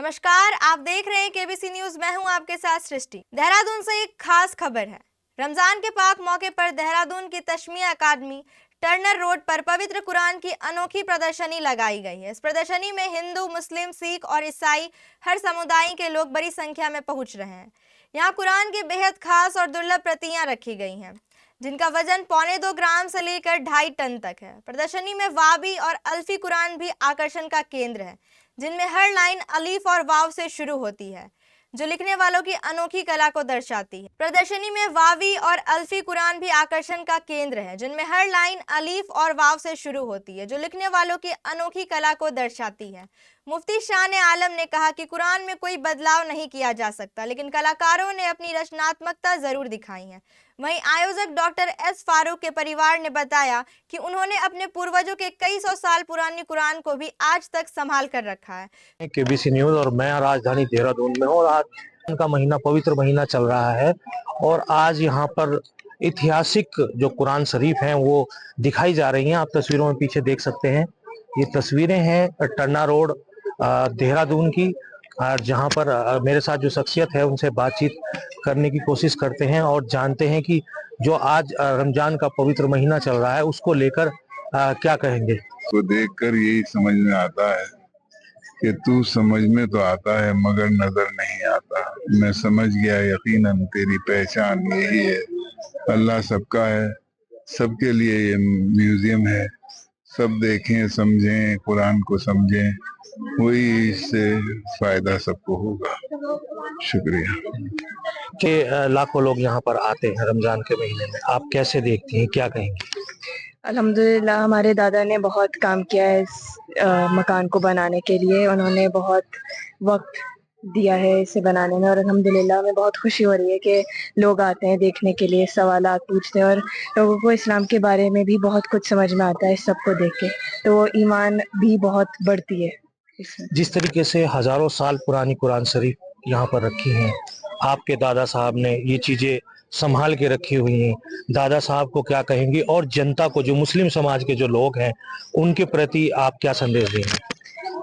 नमस्कार, आप देख रहे हैं केबीसी न्यूज। मैं हूं आपके साथ सृष्टि। देहरादून से एक खास खबर है। रमजान के पाक मौके पर देहरादून की तश्मीया अकादमी टर्नर रोड पर पवित्र कुरान की अनोखी प्रदर्शनी लगाई गई है। इस प्रदर्शनी में हिंदू, मुस्लिम, सिख और ईसाई हर समुदाय के लोग बड़ी संख्या में पहुंच रहे हैं। यहाँ कुरान की बेहद खास और दुर्लभ प्रतियां रखी गई हैं, जिनका वजन 1.25 ग्राम से लेकर 2.5 टन तक है। प्रदर्शनी में वावी और अल्फी कुरान भी आकर्षण का केंद्र है, जिनमें हर लाइन अलीफ और वाव से शुरू होती है, जो लिखने वालों की अनोखी कला को दर्शाती है। प्रदर्शनी में वावी और अल्फी कुरान भी आकर्षण का केंद्र है, जिनमें हर लाइन अलीफ और वाव से शुरू होती है, जो लिखने वालों की अनोखी कला को दर्शाती है। मुफ्ती शान आलम ने कहा कि कुरान में कोई बदलाव नहीं किया जा सकता, लेकिन कलाकारों ने अपनी रचनात्मकता जरूर दिखाई है। वहीं आयोजक डॉक्टर एस फारूक के परिवार ने बताया कि उन्होंने अपने पूर्वजों के कई सौ साल पुरानी कुरान को भी आज तक संभाल कर रखा है। केबीसी न्यूज और मैं राजधानी देहरादून में हूँ और आज का महीना पवित्र महीना चल रहा है और आज यहाँ पर ऐतिहासिक जो कुरान शरीफ हैं वो दिखाई जा रही हैं। आप तस्वीरों में पीछे देख सकते हैं, ये तस्वीरें हैं टन्ना रोड देहरादून की, और जहाँ पर मेरे साथ जो शख्सियत है उनसे बातचीत करने की कोशिश करते हैं और जानते हैं कि जो आज रमजान का पवित्र महीना चल रहा है उसको लेकर क्या कहेंगे। तो देखकर यही समझ में आता है कि तू समझ में तो आता है मगर नजर नहीं आता। मैं समझ गया यकीनन तेरी पहचान यही है। अल्लाह सबका है, सबके लिए ये म्यूजियम है। सब देखें, समझें, कुरान को समझें, वही इससे फायदा सबको होगा। शुक्रिया। कि लाखों लोग यहाँ पर आते हैं रमजान के महीने में, आप कैसे देखती हैं, क्या कहेंगी? अल्हम्दुलिल्लाह हमारे दादा ने बहुत काम किया है इस मकान को बनाने के लिए। उन्होंने बहुत वक्त दिया है इसे बनाने में और अल्हम्दुलिल्लाह हमें बहुत खुशी हो रही है कि लोग आते हैं देखने के लिए, सवालात पूछते हैं और लोगों को इस्लाम के बारे में भी बहुत कुछ समझ में आता है इस सबको देख के, तो ईमान भी बहुत बढ़ती है इसमें। जिस तरीके से हजारों साल पुरानी कुरान शरीफ यहाँ पर रखी हैं, आपके दादा साहब ने ये चीजें संभाल के रखी हुई हैं, दादा साहब को क्या कहेंगे और जनता को, जो मुस्लिम समाज के जो लोग हैं, उनके प्रति आप क्या संदेश देंगे?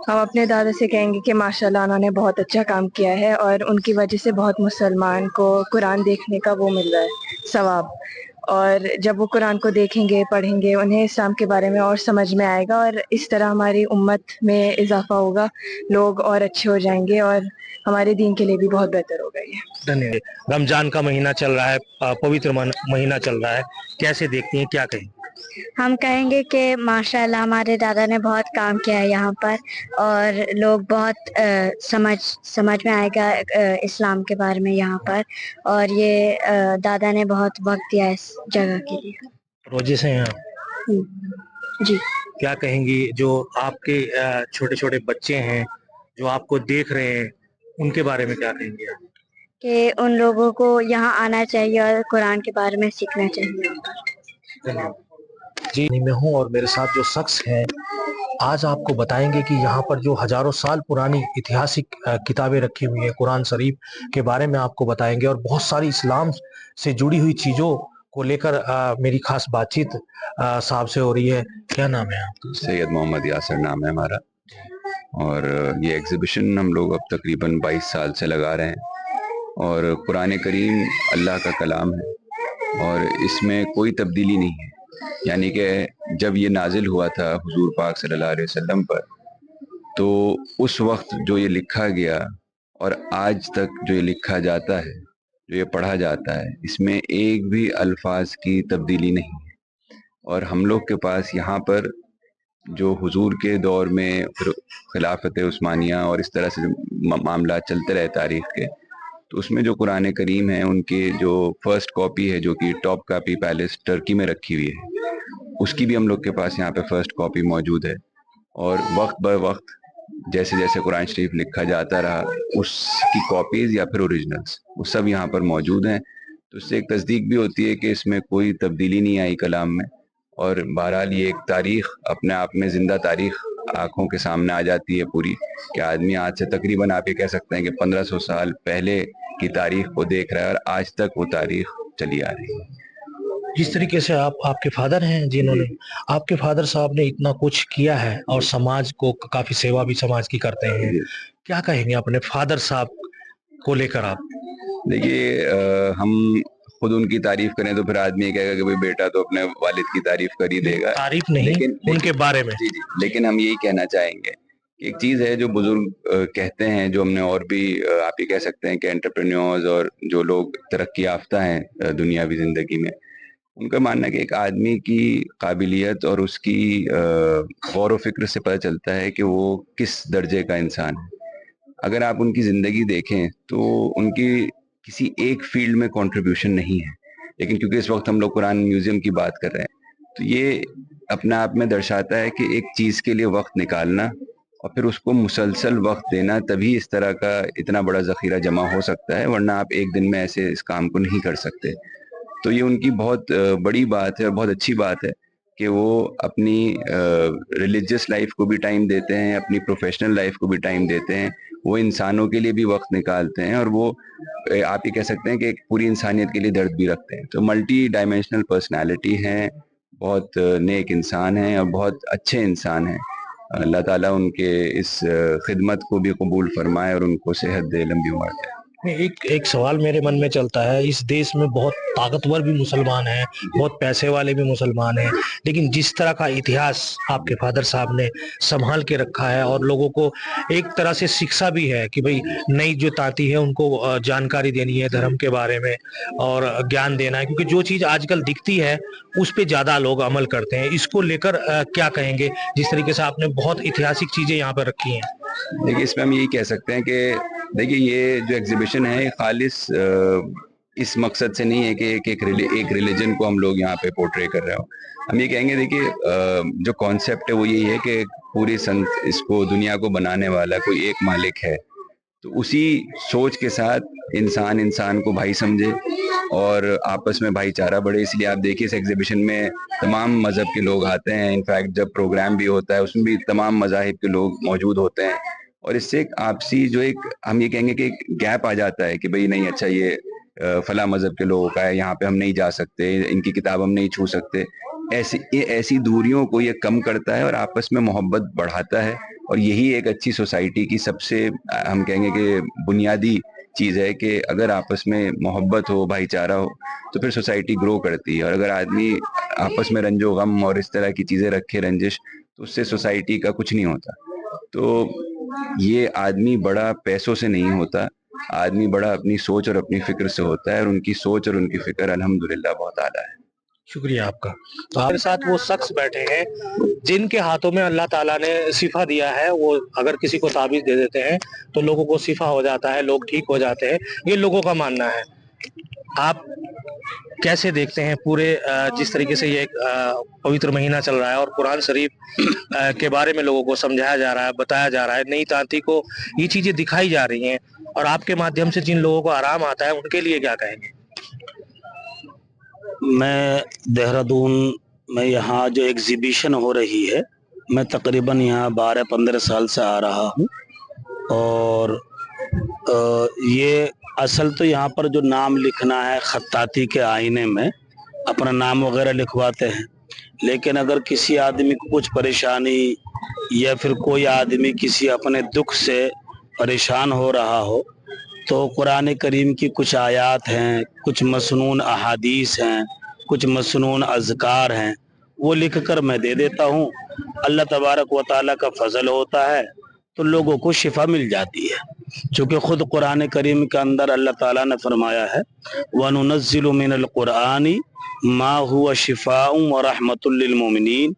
हम अपने दादा से कहेंगे कि माशाल्लाह उन्होंने बहुत अच्छा काम किया है और उनकी वजह से बहुत मुसलमान को कुरान देखने का वो मिल रहा है सवाब, और जब वो कुरान को देखेंगे, पढ़ेंगे, उन्हें इस्लाम के बारे में और समझ में आएगा और इस तरह हमारी उम्मत में इजाफा होगा, लोग और अच्छे हो जाएंगे और हमारे दीन के लिए भी बहुत बेहतर होगा ये। धन्यवाद। रमजान का महीना चल रहा है, पवित्र महीना चल रहा है, कैसे देखती हैं, क्या कहेंगे? हम कहेंगे कि माशाल्लाह हमारे दादा ने बहुत काम किया है यहाँ पर और लोग बहुत समझ में आएगा इस्लाम के बारे में यहाँ पर, और ये दादा ने बहुत वक्त दिया इस जगह के लिए। रोजे से हैं आप? जी। क्या कहेंगी जो आपके छोटे छोटे बच्चे हैं जो आपको देख रहे हैं, उनके बारे में क्या कहेंगे आप? कि उन लोगों को यहाँ आना चाहिए और कुरान के बारे में सीखना चाहिए। धन्यवाद जी। मैं हूँ और मेरे साथ जो शख्स हैं आज आपको बताएंगे कि यहाँ पर जो हजारों साल पुरानी ऐतिहासिक किताबें रखी हुई हैं, कुरान शरीफ के बारे में आपको बताएंगे और बहुत सारी इस्लाम से जुड़ी हुई चीज़ों को लेकर मेरी खास बातचीत साहब से हो रही है। क्या नाम है आपका? सैयद मोहम्मद यासर नाम है हमारा, और ये एग्जीबिशन हम लोग अब तकरीबन 22 साल से लगा रहे हैं और कुरान करीम अल्लाह का कलाम है और इसमें कोई तब्दीली नहीं है। यानी कि जब ये नाजिल हुआ था हुजूर पाक सल्लल्लाहु अलैहि वसल्लम पर, तो उस वक्त जो ये लिखा गया और आज तक जो ये लिखा जाता है, जो ये पढ़ा जाता है, इसमें एक भी अल्फाज की तब्दीली नहीं है। और हम लोग के पास यहाँ पर जो हुजूर के दौर में फिर खिलाफत उस्मानिया और इस तरह से मामला चलते रहे तारीख के, तो उसमें जो कुरान करीम है उनके जो फर्स्ट कॉपी है, जो कि टॉप कापी पैलेस टर्की में रखी हुई है, उसकी भी हम लोग के पास यहाँ पे फर्स्ट कॉपी मौजूद है। और वक्त ब वक्त जैसे जैसे कुरान शरीफ लिखा जाता रहा, उसकी कॉपीज़ या फिर ओरिजिनल्स वो सब यहाँ पर मौजूद हैं। तो उससे एक तस्दीक भी होती है कि इसमें कोई तब्दीली नहीं आई कलाम में, और बहरहाल ये एक तारीख अपने आप में ज़िंदा तारीख आँखों के सामने आ जाती है पूरी, कि आदमी आज से तकरीबन आप ये कह सकते हैं कि 1500 साल पहले की तारीख को देख रहा है और आज तक वो तारीख चली आ रही है। जिस तरीके से आपके फादर हैं, जिन्होंने आपके फादर साहब ने इतना कुछ किया है और समाज को काफी सेवा भी समाज की करते हैं, क्या कहेंगे अपने फादर साहब को लेकर आप? देखिए हम खुद उनकी तारीफ करें तो फिर आदमी ये कहेगा कि भाई बेटा तो अपने वालिद की तारीफ कर ही देगा। तारीफ नहीं, लेकिन उनके बारे में। जी जी, लेकिन हम यही कहना चाहेंगे कि एक चीज़ है जो बुजुर्ग कहते हैं, जो हमने और भी आप ये कह सकते हैं कि एंटरप्रेन्योर्स और जो लोग तरक्की याफ्ता हैं दुनियावी ज़िंदगी में, उनका मानना है कि एक आदमी की काबिलियत और उसकी गौर व फिक्र से पता चलता है कि वो किस दर्जे का इंसान है। अगर आप उनकी ज़िंदगी देखें तो उनकी किसी एक फील्ड में कंट्रीब्यूशन नहीं है, लेकिन क्योंकि इस वक्त हम लोग कुरान म्यूज़ियम की बात कर रहे हैं तो ये अपने आप में दर्शाता है कि एक चीज़ के लिए वक्त निकालना और फिर उसको मुसलसल वक्त देना, तभी इस तरह का इतना बड़ा ज़ख़ीरा जमा हो सकता है, वरना आप एक दिन में ऐसे इस काम को नहीं कर सकते। तो ये उनकी बहुत बड़ी बात है और बहुत अच्छी बात है कि वो अपनी रिलीजियस लाइफ को भी टाइम देते हैं, अपनी प्रोफेशनल लाइफ को भी टाइम देते हैं, वो इंसानों के लिए भी वक्त निकालते हैं और वो आप ये कह सकते हैं कि एक पूरी इंसानियत के लिए दर्द भी रखते हैं। तो मल्टी डायमेंशनल पर्सनालिटी हैं, बहुत नेक इंसान हैं और बहुत अच्छे इंसान हैं। अल्लाह ताला उनके इस खिदमत को भी कबूल फरमाए और उनको सेहत दे, लंबी उम्र दे। एक सवाल मेरे मन में चलता है, इस देश में बहुत ताकतवर भी मुसलमान हैं, बहुत पैसे वाले भी मुसलमान हैं, लेकिन जिस तरह का इतिहास आपके फादर साहब ने संभाल के रखा है और लोगों को एक तरह से शिक्षा भी है कि भाई नई जो ताती है उनको जानकारी देनी है धर्म के बारे में और ज्ञान देना है, क्योंकि जो चीज़ आजकल दिखती है उस पे ज़्यादा लोग अमल करते हैं। इसको लेकर क्या कहेंगे, जिस तरीके से आपने बहुत ऐतिहासिक चीज़ें यहाँ पर रखी हैं? देखिए इसमें हम यही कह सकते हैं कि देखिए ये जो एग्जीबिशन है ये खालिस इस मकसद से नहीं है कि एक रिलीजन को हम लोग यहाँ पे पोर्ट्रे कर रहे हो। हम ये कहेंगे देखिए जो कॉन्सेप्ट है वो यही है कि पूरी इसको दुनिया को बनाने वाला कोई एक मालिक है, तो उसी सोच के साथ इंसान को भाई समझे और आपस में भाईचारा बढ़े। इसलिए आप देखिए इस एग्जीबिशन में तमाम मज़हब के लोग आते हैं, इनफैक्ट जब प्रोग्राम भी होता है उसमें भी तमाम मज़ाहिब के लोग मौजूद होते हैं और इससे एक आपसी जो एक हम ये कहेंगे कि एक गैप आ जाता है कि भाई नहीं अच्छा ये फला मज़हब के लोगों का है, यहाँ पे हम नहीं जा सकते, इनकी किताब हम नहीं छू सकते। ऐसी दूरियों को ये कम करता है और आपस में मोहब्बत बढ़ाता है और यही एक अच्छी सोसाइटी की सबसे हम कहेंगे कि बुनियादी चीज़ है कि अगर आपस में मोहब्बत हो, भाईचारा हो तो फिर सोसाइटी ग्रो करती है। और अगर आदमी आपस में रंजो गम और इस तरह की चीज़ें रखे, रंजिश, तो उससे सोसाइटी का कुछ नहीं होता। तो ये आदमी बड़ा पैसों से नहीं होता, आदमी बड़ा अपनी सोच और अपनी फिक्र से होता है और उनकी सोच और उनकी फिक्र अल्हम्दुलिल्लाह बहुत आला है। शुक्रिया आपका। तो हमारे साथ वो शख्स बैठे हैं जिनके हाथों में अल्लाह ताला ने शिफा दिया है। वो अगर किसी को ताबीज़ दे देते हैं तो लोगों को शिफा हो जाता है, लोग ठीक हो जाते हैं, ये लोगों का मानना है। आप कैसे देखते हैं पूरे जिस तरीके से ये पवित्र महीना चल रहा है और कुरान शरीफ के बारे में लोगों को समझाया जा रहा है, बताया जा रहा है, नई तांती को ये चीज़ें दिखाई जा रही हैं और आपके माध्यम से जिन लोगों को आराम आता है उनके लिए क्या कहेंगे? मैं देहरादून में यहाँ जो एग्जीबिशन हो रही है, मैं तकरीबन यहाँ 12-15 साल से आ रहा हूँ और ये असल तो यहाँ पर जो नाम लिखना है खत्ताती के आईने में अपना नाम वगैरह लिखवाते हैं, लेकिन अगर किसी आदमी को कुछ परेशानी या फिर कोई आदमी किसी अपने दुख से परेशान हो रहा हो तो कुरान करीम की कुछ आयात हैं, कुछ मसनून अहादीस हैं, कुछ मसनून अज़कार हैं, वो लिख कर मैं दे देता हूँ। अल्लाह तबारक व तआला का फजल होता है तो लोगों को शिफा मिल जाती है, क्योंकि खुद कुरान करीम के अंदर अल्लाह ताला ने फरमाया है वनुनज़्ज़िलु मिनल कुरानी मा हुवा शिफ़ाउन व रहमतुल लिल मोमिनीन,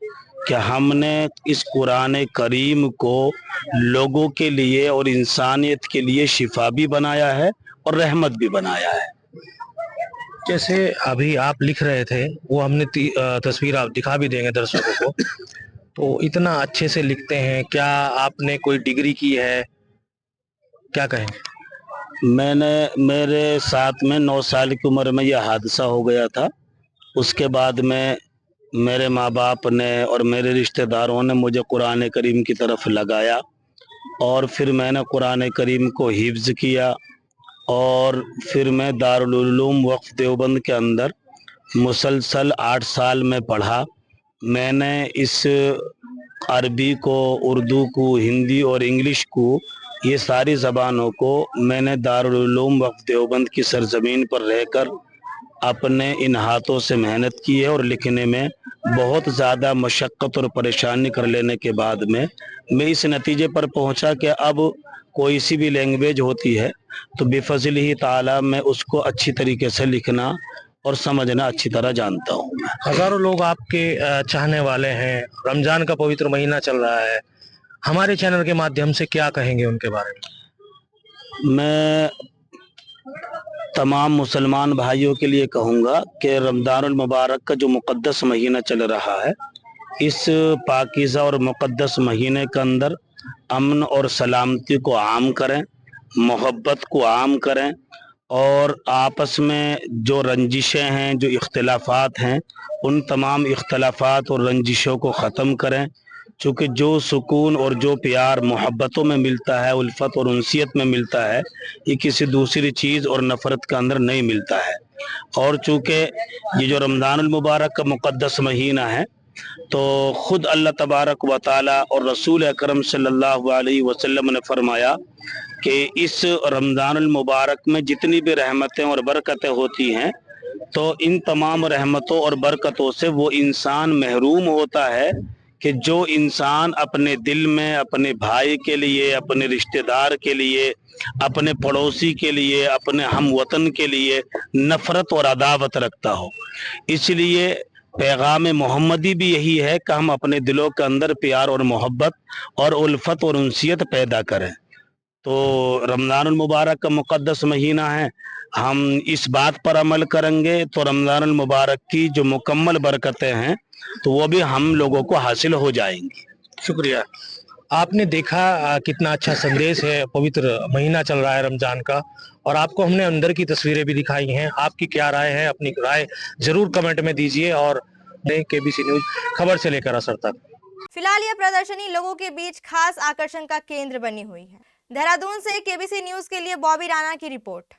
कि हमने इस कुरान करीम को लोगों के लिए और इंसानियत के लिए शिफा भी बनाया है और रहमत भी बनाया है। जैसे अभी आप लिख रहे थे वो हमने तस्वीर आप दिखा भी देंगे दर्शकों को, तो इतना अच्छे से लिखते हैं, क्या आपने कोई डिग्री की है, क्या कहेंगे? मेरे साथ में 9 साल की उम्र में यह हादसा हो गया था। उसके बाद में मेरे माँ बाप ने और मेरे रिश्तेदारों ने मुझे कुरान करीम की तरफ लगाया और फिर मैंने कुरान करीम को हिफ्ज़ किया और फिर मैं दारुल उलूम वक्फ देवबंद के अंदर मुसलसल 8 साल में पढ़ा। मैंने इस अरबी को, उर्दू को, हिंदी और इंग्लिश को ये सारी ज़बानों को मैंने दारुल उलूम वक्फ देवबंद की सरजमीन पर रहकर अपने इन हाथों से मेहनत की है और लिखने में बहुत ज़्यादा मशक्क़त और परेशानी कर लेने के बाद में मैं इस नतीजे पर पहुंचा कि अब कोई सी भी लैंग्वेज होती है तो बेफज़ल ही ताला मैं उसको अच्छी तरीके से लिखना और समझना अच्छी तरह जानता हूँ। हजारों लोग आपके चाहने वाले हैं, रमजान का पवित्र महीना चल रहा है, हमारे चैनल के माध्यम से क्या कहेंगे उनके बारे में? मैं तमाम मुसलमान भाइयों के लिए कहूँगा कि रमज़ानुल मुबारक का जो मुक़द्दस महीना चल रहा है, इस पाकीज़ा और मुक़द्दस महीने के अंदर अमन और सलामती को आम करें, मोहब्बत को आम करें और आपस में जो रंजिशें हैं, जो इख्तिलाफ़ात हैं, उन तमाम इख्तिलाफ़ात और रंजिशों को ख़त्म करें। चूँकि जो सुकून और जो प्यार मोहब्बतों में मिलता है, उल्फत और उनसियत में मिलता है, ये किसी दूसरी चीज़ और नफ़रत के अंदर नहीं मिलता है। और चूँकि ये जो रमज़ानुल मुबारक का मुक़द्दस महीना है, तो ख़ुद अल्लाह तबारक व ताला और रसूल अकरम सल्लल्लाहु अलैहि वसल्लम ने फरमाया कि इस रमज़ानुल मुबारक में जितनी भी रहमतें और बरकतें होती हैं, तो इन तमाम रहमतों और बरकतों से वो इंसान महरूम होता है कि जो इंसान अपने दिल में अपने भाई के लिए, अपने रिश्तेदार के लिए, अपने पड़ोसी के लिए, अपने हम वतन के लिए नफ़रत और अदावत रखता हो। इसलिए पैगाम मोहम्मदी भी यही है कि हम अपने दिलों के अंदर प्यार और मोहब्बत और उल्फत और उनसियत पैदा करें। तो रमज़ानुल मुबारक का मुक़द्दस महीना है, हम इस बात पर अमल करेंगे तो रमज़ानुल मुबारक की जो मुकम्मल बरकतें हैं तो वो भी हम लोगों को हासिल हो जाएंगी। शुक्रिया। आपने देखा कितना अच्छा संदेश है, पवित्र महीना चल रहा है रमजान का, और आपको हमने अंदर की तस्वीरें भी दिखाई हैं। आपकी क्या राय है, अपनी राय जरूर कमेंट में दीजिए और केबीसी न्यूज खबर से लेकर असर तक। फिलहाल यह प्रदर्शनी लोगों के बीच खास आकर्षण का केंद्र बनी हुई है। देहरादून से केबीसी न्यूज के लिए बॉबी राणा की रिपोर्ट।